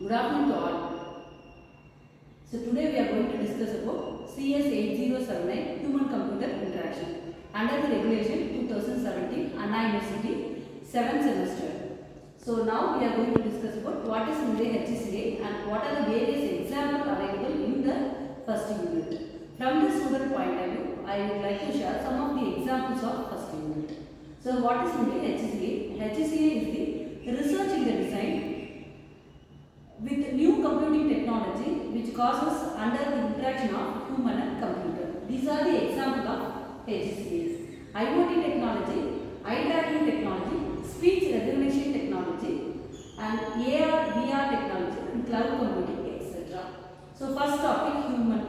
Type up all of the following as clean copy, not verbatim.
Good afternoon to all. So today we are going to discuss about CS 8079 Human Computer Interaction under the regulation 2017 Anna University 7th semester. So now we are going to discuss about what is in the HCA and what are the various examples available in the first unit. From the student point of view, I would like to share some of the examples of first unit. So what is in the HCA? HCA is the research in the design with new computing technology which causes under the interaction of human and computer. These are the examples of HCAs. IoT technology, eye tracking technology, speech recognition technology, and AR, VR technology, and cloud computing, etc. So first topic, human.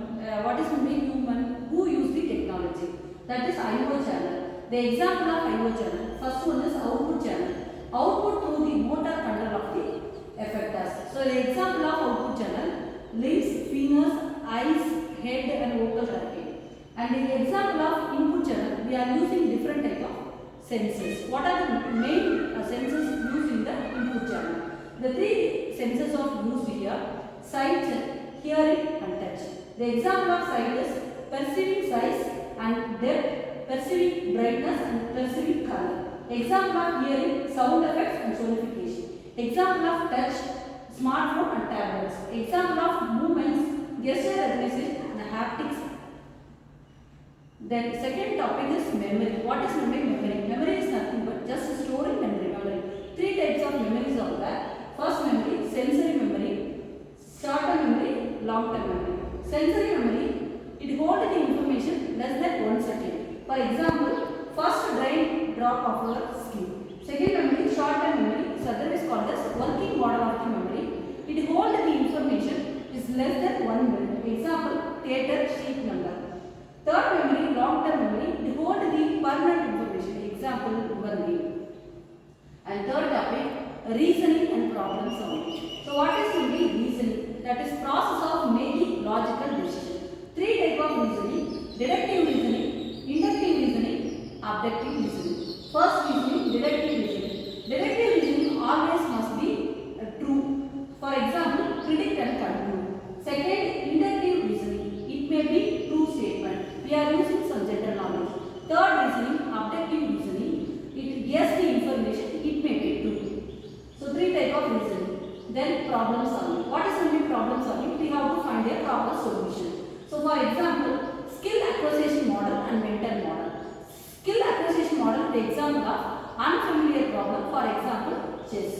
What is mean human? Who use the technology? That is I/O channel. The example of I/O channel. First one is output channel. Output through the motor control of the effectors. So the example of output channel: lips, fingers, eyes, head, and vocal tracking. And in the example of input channel, we are using different type of sensors. What are the main sensors used in the input channel? The three sensors of used here: sight, hearing, and touch. The example of sight is perceiving size and depth, perceiving brightness, and perceiving color. Example of hearing: sound effects and sonification. Example of touch: smartphone and tablets. Example of movements: gesture recognition and haptics. Then second topic is memory. What is memory? Memory is nothing but just storing and remembering. Three types of memories are there. First memory: sensory memory, short-term memory, long-term memory. Sensory memory, it holds the information less than 1 second. For example, first rain drop of our skin. Second memory, short-term memory, is otherwise called as working model of the memory. It holds the information is less than 1 minute. Example, theater sheet number. Third memory, long-term memory, it holds the permanent information. Example, your name. And third topic, reasoning and problem solving. So what is only reasoning? That is process of making logical decision. Three type of reasoning: deductive reasoning, inductive reasoning, abductive reasoning. First reasoning, deductive reasoning. Deductive reasoning always must be true. For example, predict and conclude. Second, inductive reasoning. It may be true statement. We are using some general knowledge. Third reasoning, abductive reasoning. It guess the information. It may be true. So three type of reasoning. Then problem solving. What is only problem solving? We have to find a proper solution. So for example, skill acquisition model and mental model. Skill acquisition model, the example of unfamiliar problem, for example, chess.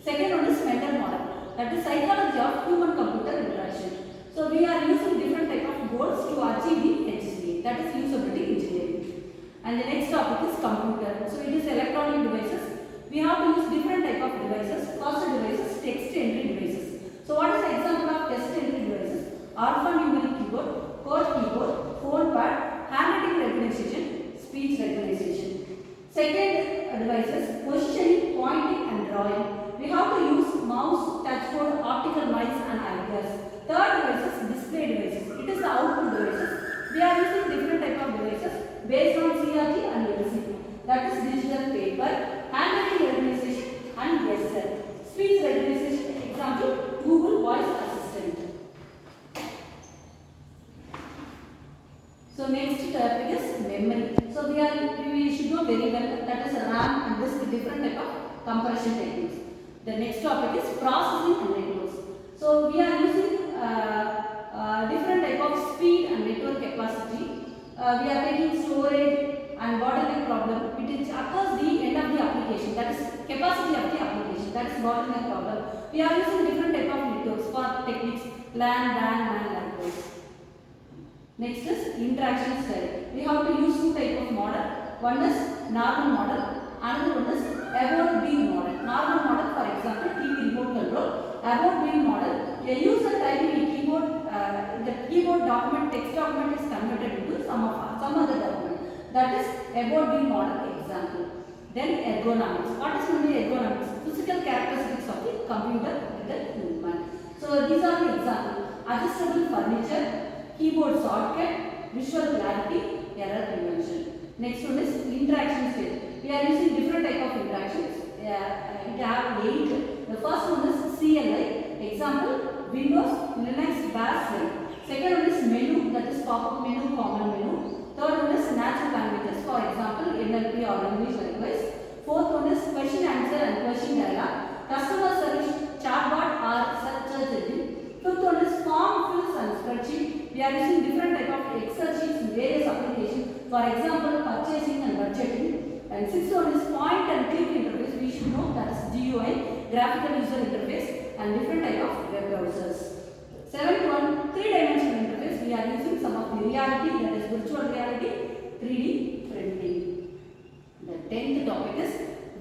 Second one is mental model, that is psychology of human computer interaction. So we are using different type of goals to achieve the HCA, that is usability engineering. And the next topic is computer. So it is electronic devices. We have to use different type of devices. First devices, text entry devices. So what is the example of text entry devices? Alphanumeric keyboard, code keyboard, phone pad, handwriting recognition, speech recognition. Second devices, positioning, pointing, and drawing. We have to use mouse, touch code, optical noise, and ideas. Third devices, display devices. It is the output devices. We are using different type of devices based on CRT and LCD. That is digital paper, handwriting recognition, and gesture. Speech recognition, example, Google Voice Assistant. So next topic is memory. So we should know very well that is RAM and disk, different type of compression techniques. The next topic is processing and networks. So we are using different type of speed and network capacity. We are taking storage and bottleneck problem, which occurs the end of the application. That is capacity of the application. That is bottleneck problem. We are using different type of networks for techniques: LAN, WAN, and likewise. Next is interaction style. We have to use two type of model. One is normal model, another one is about being model. Normal model, for example, TV remote control. About being model, a user typing a keyboard, the keyboard document, text document is converted into some other document. That is about being model example. Then ergonomics. What is only ergonomics? Physical characteristics of the computer with the human. So these are the examples: adjustable furniture, keyboard shortcut, visual clarity, error prevention. Next one is interaction state. We are using different type of interactions. It have 8. The first one is CLI. Example, Windows, Linux, Bash. Second one is menu, that is pop-up menu, common menu. Third one is natural languages, for example, NLP or English likewise. Fourth one is question answer and question dialogue, customer service, chatbot or search engine. Fifth one is form fills and spreadsheet. We are using different type of Excel sheets in various applications. For example, purchasing and budgeting. And sixth one is point and click interface. We should know that is GUI, graphical user interface, and different type of web browsers. Seventh one, three-dimensional interface. We are using some of the reality, that is virtual reality, 3D printing. The 10th topic is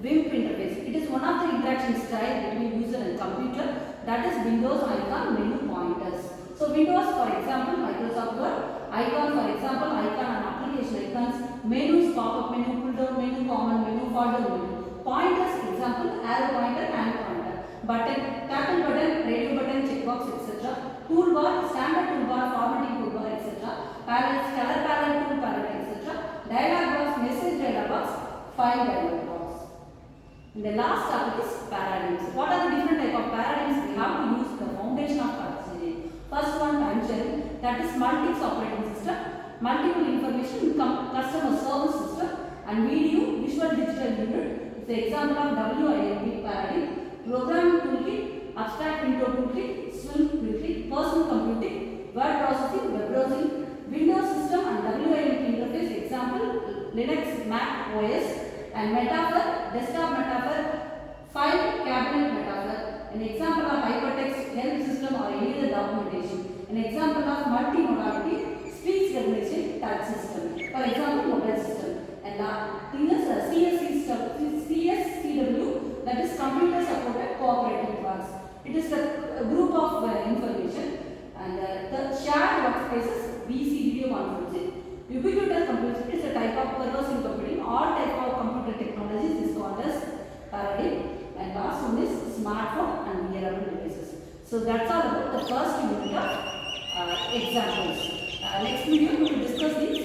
WIMP interface. It is one of the interaction style between user and computer, that is Windows icon menu pointers. So Windows, for example, Microsoft Word, icon for example, icon and application icons, menus, pop-up menu, pull-down menu, common menu, folder menu. Pointers, example, arrow pointer, hand pointer. Button, tackle button, radio button, checkbox, etc. Toolbar, standard toolbar, formatting toolbar, etc. Palettes, color palette, tool palette, etc. Dialog box, message dialog box, file dialog box. And the last topic is paradigms. What are the different type of paradigms? We have to use the foundation of strategy. First one, time sharing, that is Multics operating system, multiple information customer service system, and video visual digital unit. The example of WIMP paradigm, programming toolkit, abstract window toolkit, swim toolkit, personal computing, word processing, web browsing, Windows system and WIMP interface. Example, Linux, Mac OS, and Metaphor, desktop Metaphor, file cabinet Metaphor. An example of hypertext, help system or any other documentation. An example of multimodality, speech recognition, touch system. For example, mobile system. And last thing is CSCW, that is computer supported cooperative class. It is a group of information. And the shared workspaces, VC video conferencing. Ubiquitous computing is a type of pervasive computing. All type of computer technologies is called as paradigm. And last one is smartphone and wearable devices. So that's all about the first unit of examples. Next video we will discuss the